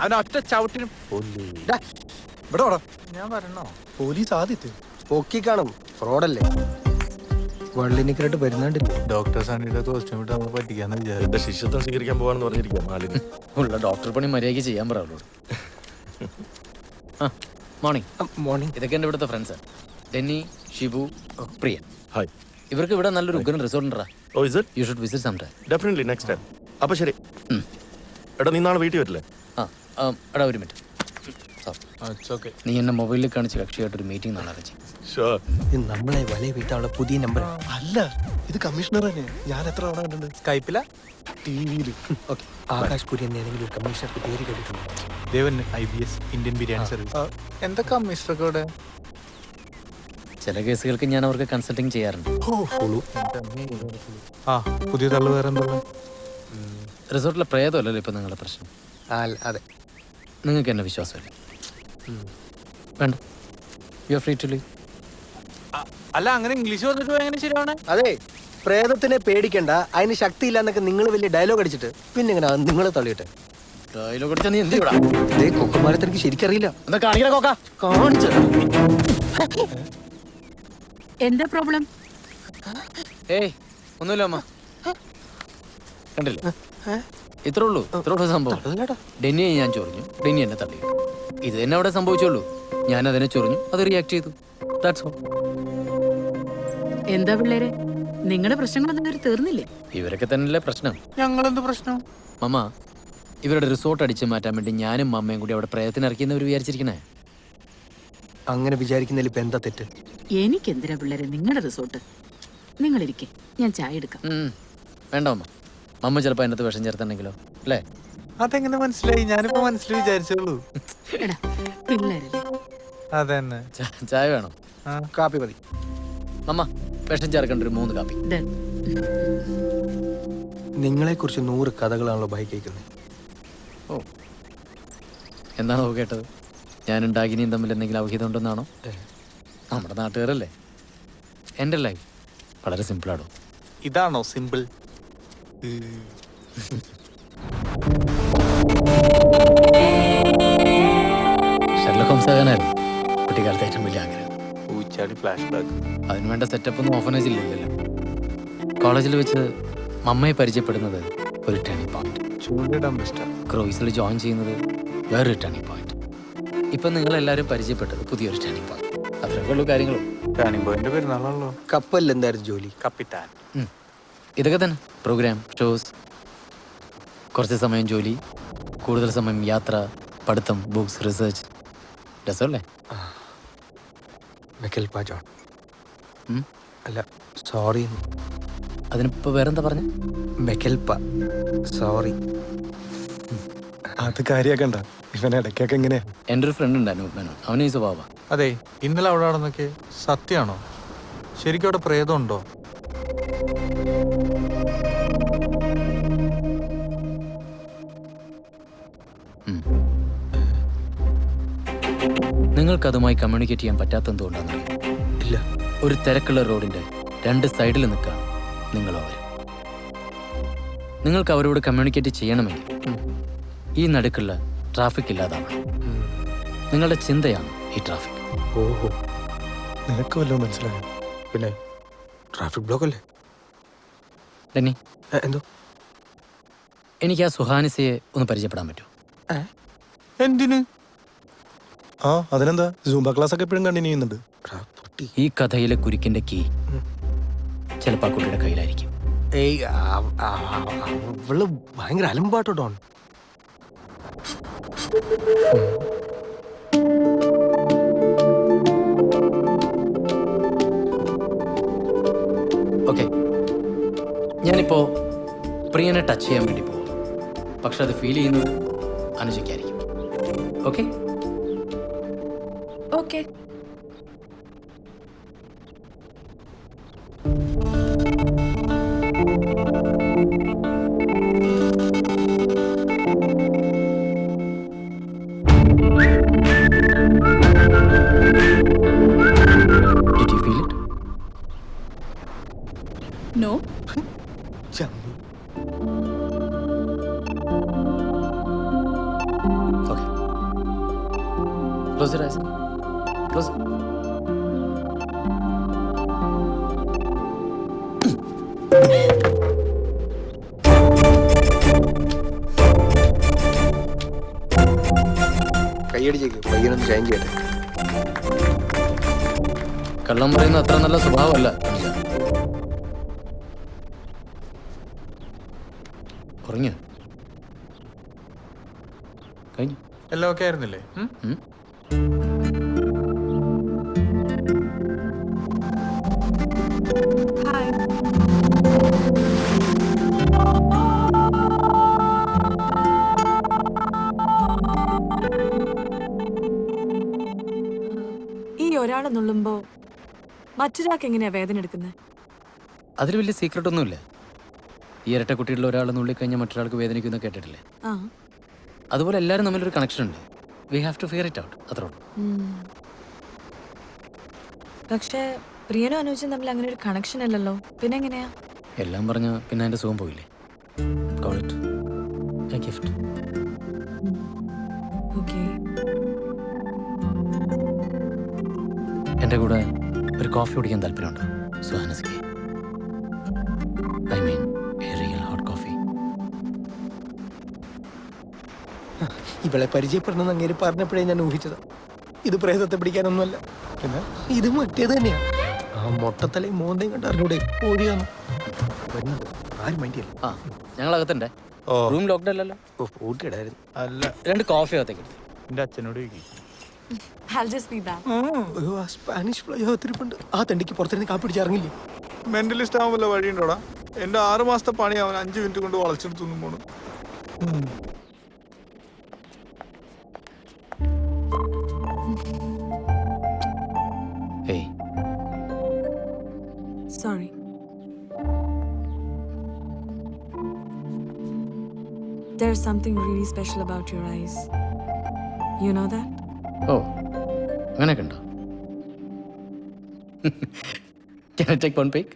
അവൻ ഒറ്റ ചവിട്ടിനും. ഞാൻ പറഞ്ഞോ പോലീസ് ആദ്യത്തെ പൊക്കി കാണും, ഫ്രോഡല്ലേ? വള്ളിനിക്കരായിട്ട് വരുന്നുണ്ടില്ല. ഡോക്ടർ സണ്ണിയുടെ കോസ്റ്റ്യൂം ഇട്ട് നമ്മൾ പറ്റിക്കാന്ന് വിചാരിച്ചു. എന്റെ ശിഷ്യത്വം സ്വീകരിക്കാൻ പോവാണെന്ന് പറഞ്ഞിരിക്കാം മാലിന്. ഉള്ള ഡോക്ടർ പണി മര്യാദയ്ക്ക് ചെയ്യാൻ പറ അവളോട്. മോർണിംഗ്. മോർണിംഗ്. ഇതൊക്കെ എൻ്റെ ഇവിടുത്തെ ഫ്രണ്ട്സ്. ഡെന്നി, ഷിബു, പ്രിയ. ഹായ്. ഇവർക്ക് ഇവിടെ നല്ലൊരു ഉഗ്രൻ റിസോർട്ട് ഉണ്ടാ. Oh is it? You should visit some time. Definitely next time. അപ്പൊ ശരി. എടാ നീ നാളെ വീട്ടിൽ വരില്ലേ? എടാ ഒരു മിനിറ്റ്. നീ എന്നെ മൊബൈലിൽ കാണിച്ച് കക്ഷിയായിട്ടൊരു മീറ്റിംഗ് നാളെ അറേഞ്ച്. ഇത് നമ്മളെ വലയ വീട്ടാനുള്ള പുതിയ നമ്പർ അല്ല, ഇത് കമ്മീഷണർ തന്നെ. ഞാൻ എത്ര തവണ കണ്ടിട്ടുണ്ട് സ്കൈപ്പില ടിവിയിൽ. ഓക്കെ. ആകാശ് കുര്യൻ ഏതെങ്കിലും ഒരു കമ്മീഷണർക്ക് പേര് കേട്ടിട്ടുണ്ട്? ദേവൻ IBS ഇന്ത്യൻ ബിരിയാണി സർവീസ്. എന്തൊക്കെ കമ്മീഷണർക്ക് ഇവിടെ? ചില കേസുകൾക്ക് ഞാൻ അവർക്ക് കൺസൾട്ടിങ് ചെയ്യാറുണ്ട്. പുതിയ തള്ളു വേറെ എന്താ? റിസോർട്ടിലെ പ്രേതമല്ലല്ലോ ഇപ്പം നിങ്ങളുടെ പ്രശ്നം. അതെ. നിങ്ങൾക്ക് എന്നെ വിശ്വാസമല്ലേ? വേണ്ട, you are free to leave. അല്ല, അങ്ങനെ ഇംഗ്ലീഷ് പറഞ്ഞിട്ട് എങ്ങനെ ശരിയാണ്? അതെ, പ്രേതത്തിനെ പേടിക്കണ്ട, അതിന് ശക്തിയില്ല എന്നൊക്കെ നിങ്ങൾ വലിയ ഡയലോഗ് അടിച്ചിട്ട് പിന്നെ എങ്ങനെ നിങ്ങളെ തള്ളിയിട്ട് ഡയലോഗ് അടിച്ചാൽ നീ എന്ത് ചെയ്യടാ? ഇതേ കൊക്കുമാരത്തെ എനിക്ക് ശരിക്കറിയില്ല. എന്താ കാണിക്കണ കോക്ക? കാണിച്ചു. എന്താ പ്രോബ്ലം? ഏയ് ഒന്നുമില്ല അമ്മ, കണ്ടില്ല? ഇത്രേ ഉള്ളൂ സംഭവം. ഡെന്നിയെ ഞാൻ ചൊറിഞ്ഞു, ഡെന്നി എന്നെ തള്ളി. ഇത് തന്നെ അവിടെ സംഭവിച്ചുള്ളൂ. ഞാൻ അതിനെ ചൊറിഞ്ഞു, അത് റിയാക്ട് ചെയ്തു. That's all. എന്താ പിള്ളേരെ, നിങ്ങളുടെ പ്രശ്നങ്ങളൊന്നും ഇതുവരെ തീർന്നില്ലേ? ഇവരൊക്കെ തന്നെയല്ലേ പ്രശ്നം. ഞങ്ങളെന്ത് പ്രശ്നം? മമ്മ, ഇവരുടെ റിസോർട്ട് അടിച്ചു മാറ്റാൻ വേണ്ടി ഞാനും മമ്മയും കൂടി അവിടെ പ്രയത്നം ഇറക്കിയെന്നവർ വിചാരിച്ചിരിക്കണേ. അങ്ങനെ വിചാരിക്കുന്നതിൽ ഇപ്പൊ എന്താ തെറ്റ്? എനിക്കെന്തിനാ പിള്ളേരെ നിങ്ങളുടെ റിസോർട്ട്? നിങ്ങളിരിക്കെ, ഞാൻ ചായ എടുക്കാം. വേണ്ട മമ്മ, മമ്മ ചിലപ്പോൾ അതിനകത്ത് വിഷം ചേർത്തുണ്ടെങ്കിലോ അല്ലേ? അതെങ്ങനെ മനസ്സിലായി? ഞാനിപ്പോ മനസ്സിൽ വിചാരിച്ചോളൂ. എടാ പിള്ളേരല്ലേ. അതന്നെ. ചായ വേണോ? കാപ്പി മതി. മമ്മ, വിഷം ചേർക്കേണ്ട ഒരു 3 കാപ്പി. നിങ്ങളെ കുറിച്ച് 100 കഥകളാണല്ലോ ബൈ കേൾക്കുന്നത്. ഓ, എന്താണോ കേട്ടത്? ഞാനും ഡാഗിനിയും തമ്മിൽ എന്തെങ്കിലും ഔഹിതം ഉണ്ടെന്നാണോ? നമ്മുടെ നാട്ടുകാരല്ലേ. എൻ്റെ ലൈഫ് വളരെ സിമ്പിളാണോ? ഇതാണോ സിമ്പിൾ? ഷെർലക് ഹോംസ് ആകാനായിരുന്നു കുട്ടിക്കാലത്തെ ഏറ്റവും വലിയ ആഗ്രഹം. Flash back. അതിനുവേണ്ട സെറ്റപ്പൊന്നും ഓഫനേജിൽ ഇല്ലല്ലോ. കോളേജിൽ വെച്ച് മമ്മയെ പരിചയപ്പെടുന്നത് ഒരു ടേണിംഗ് പോയിന്റ്. ചൂണ്ടിടാൻ ബെസ്റ്റാ. ക്രൂയിസിൽ ജോയിൻ ചെയ്യുന്നത് വേറൊരു ടേണിംഗ് പോയിന്റ്. ഇപ്പം നിങ്ങളെല്ലാവരും പരിചയപ്പെട്ടത് പുതിയൊരു ടേണിംഗ് പോയിന്റ്. അത്രയൊക്കെ ഉള്ളൂ കാര്യങ്ങളും. ടേണിംഗ് പോയിന്റ് പെരുന്നാളാണല്ലോ. കപ്പലിൽ എന്തായിരുന്നു ജോലി? കപ്പിത്താൻ. ഇതൊക്കെ തന്നെ. പ്രോഗ്രാം, ഷോസ്, കുറച്ച് സമയം ജോലി, കൂടുതൽ സമയം യാത്ര, പഠിത്തം, ബുക്സ്, റിസർച്ച്. രസമല്ലേ? മെക്കൽപ ജോൺ. അല്ല, സോറി. അതിനിപ്പോൾ വേറെന്താ പറഞ്ഞ? മെക്കൽപ, സോറി. അത് കാര്യാക്കണ്ട, ഇവൻ ഇടയ്ക്കൊക്കെ എങ്ങനെയാ. എൻ്റെ ഒരു ഫ്രണ്ട് ഉണ്ടായിരുന്നു മേനോൻ, അവന് ഈ സ്വഭാവ. അതെ, ഇന്നലെ അവിടെ നടന്നൊക്കെ സത്യമാണോ? ശരിക്കും അവിടെ പ്രേതം ഉണ്ടോ? നിങ്ങൾക്ക് അതുമായി കമ്മ്യൂണിക്കേറ്റ് ചെയ്യാൻ പറ്റാത്തതുകൊണ്ടാണ്. ഇല്ല. ഒരു തിരക്കുള്ള റോഡിൻ്റെ 2 സൈഡിൽ നിൽക്കാം നിങ്ങളോ അവർ. നിങ്ങൾക്ക് അവരോട് കമ്മ്യൂണിക്കേറ്റ് ചെയ്യണമെങ്കിൽ ഈ നടുക്കുള്ള ട്രാഫിക് ഇല്ലാതാവണം. നിങ്ങളുടെ ചിന്തയാണ് ഈ ട്രാഫിക്. ഓഹോ, നിനക്ക് വല്ലതും മനസ്സിലായോ? പിന്നെ ട്രാഫിക് ബ്ലോക്ക് അല്ലേ? ഡെന്നി, എന്തോ? എനിക്ക് ആ സുഹാനിസയെ ഒന്ന് പരിചയപ്പെടാൻ പറ്റുമോ? എന്തിന്? അതിനെന്താ, സൂംബ ക്ലാസ് ഒക്കെ എപ്പോഴും കണ്ടിന്യൂ ചെയ്യുന്നുണ്ട്. ഈ കഥയിലെ കുരുക്കിന്റെ കീ ചിലപ്പോൾ ആ കുട്ടിയുടെ കയ്യിലായിരിക്കും. ഏയ്, അവള് ഭയങ്കര അലമ്പാട്ടോ ഡോൺ. ഓക്കെ, ഞാനിപ്പോ പ്രിയനെ ടച്ച് ചെയ്യാൻ വേണ്ടി പോകും. പക്ഷെ അത് ഫീൽ ചെയ്യുന്നത് അനുജയ്ക്കായിരിക്കും. Okay? Okay. Did you feel it? No. Okay. Close your eyes. Close. കൈയടിച്ചേക്ക് പയ്യനൊന്ന് ഷൈൻ ചെയ്യട്ടെ. കള്ളം പറയുന്ന അത്ര നല്ല സ്വഭാവമല്ല അനുജ. കുറഞ്ഞു കഴിഞ്ഞു. എല്ലാം ഒക്കെ ആയിരുന്നില്ലേ? ഉം. ഈ ഒരാളെ നുള്ളുമ്പോ മറ്റൊരാൾക്ക് എങ്ങനെയാ വേദന എടുക്കുന്നത്? അതിൽ വലിയ സീക്രട്ട് ഒന്നുമില്ല. ഈ ഇരട്ട കുട്ടികളിൽ ഒരാൾ നുള്ളിക്കഴിഞ്ഞാൽ മറ്റൊരാൾക്ക് വേദനിക്കുന്ന കേട്ടിട്ടില്ലേ? ആ. അതുപോലെ എല്ലാവരും തമ്മിലൊരു കണക്ഷൻ ഉണ്ട്. We have to fear it out, അത്രേ ഉള്ളൂ. പക്ഷേ പ്രിയനും അനുജും തമ്മിൽ അങ്ങനെ ഒരു കണക്ഷൻ അല്ലല്ലോ, പിന്നെ എങ്ങനെയാ? എല്ലാം പറഞ്ഞ പിന്നെ അതിന്റെ സുഖം പോയില്ലേ. Call it a gift. Okay. എൻ്റെ കൂടെ ഒരു കോഫി കുടിക്കാൻ താല്പര്യമുണ്ടോ സുഹാനസിക്ക്? I mean a real hot coffee. ഇവളെ പരിചയപ്പെടണമെന്ന് അങ്ങേര് പറഞ്ഞപ്പോഴേ ഞാൻ ഊഹിച്ചത് ഇത് പ്രേതത്തെ പിടിക്കാനൊന്നുമല്ല. പിന്നെ ഇത് മറ്റേത് തന്നെയാ. ആ മൊട്ടത്തലയും മോന്തയും കണ്ട് അറിഞ്ഞൂടെ ഓടിയാന്ന് വരുന്നത്. ആരും മൈൻഡിയല്ല. ആ ഞങ്ങൾ അകത്തുണ്ടേ. റൂം ലോക്ക്ഡ് അല്ലല്ലോ. ഓ ഓട്ടിയിടായിരുന്നു. അല്ല, 2 കോഫി അകത്തേക്ക് എടുത്തു. എൻ്റെ അച്ഛനോട് ചോദിക്കും. I'll just be back. അയ്യോ ആ സ്പാനിഷ് ഫ്ലൈ ഒത്തിരിപ്പുണ്ട്. ആ തണ്ടിക്ക് പുറത്തിരുന്ന് കാപ്പി പിടിച്ച് ഇറങ്ങില്ലേ? മെന്റലിസ്റ്റ് ആവുമല്ലോ വഴിയുണ്ടോടാ. എൻ്റെ 6 മാസത്തെ പണി അവൻ 5 മിനിറ്റ് കൊണ്ട് വളച്ചെടുത്തൊന്നും പോണു. ഏയ് Sorry. There's something really special about your eyes. You know that? ഓ അങ്ങനെയൊക്കെ ഉണ്ടോ? Can I take one pic?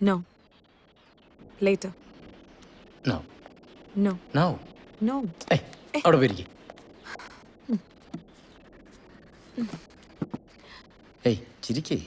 No. Later. No. No. No. No. ഏയ് അവിടെ പോയിരിക്കും. ഏയ് ചിരിക്കേ.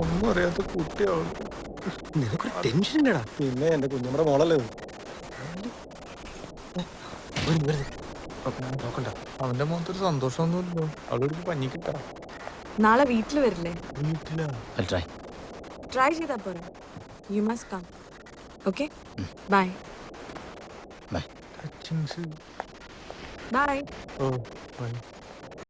ഒന്നും അറിയാത്ത കുട്ടിയാവും. നിനക്കൊരു ടെൻഷൻ ഉണ്ടടാ. പിന്നെ എൻ്റെ കുഞ്ഞമ്മയുടെ മോളല്ലേ ഇത്? നോക്കണ്ട. അവന്റെ മുഖത്തൊരു സന്തോഷമൊന്നുമില്ലല്ലോ. അവളോട് പഞ്ഞി കിട്ടാ. നാളെ വീട്ടിൽ വരില്ലേ? വീട്ടിലാ. I'll try. ട്രൈ ചെയ്താ പോരാ. You must come. Okay? Bye. Bye. Touchings. Bye. ഓ ബൈ.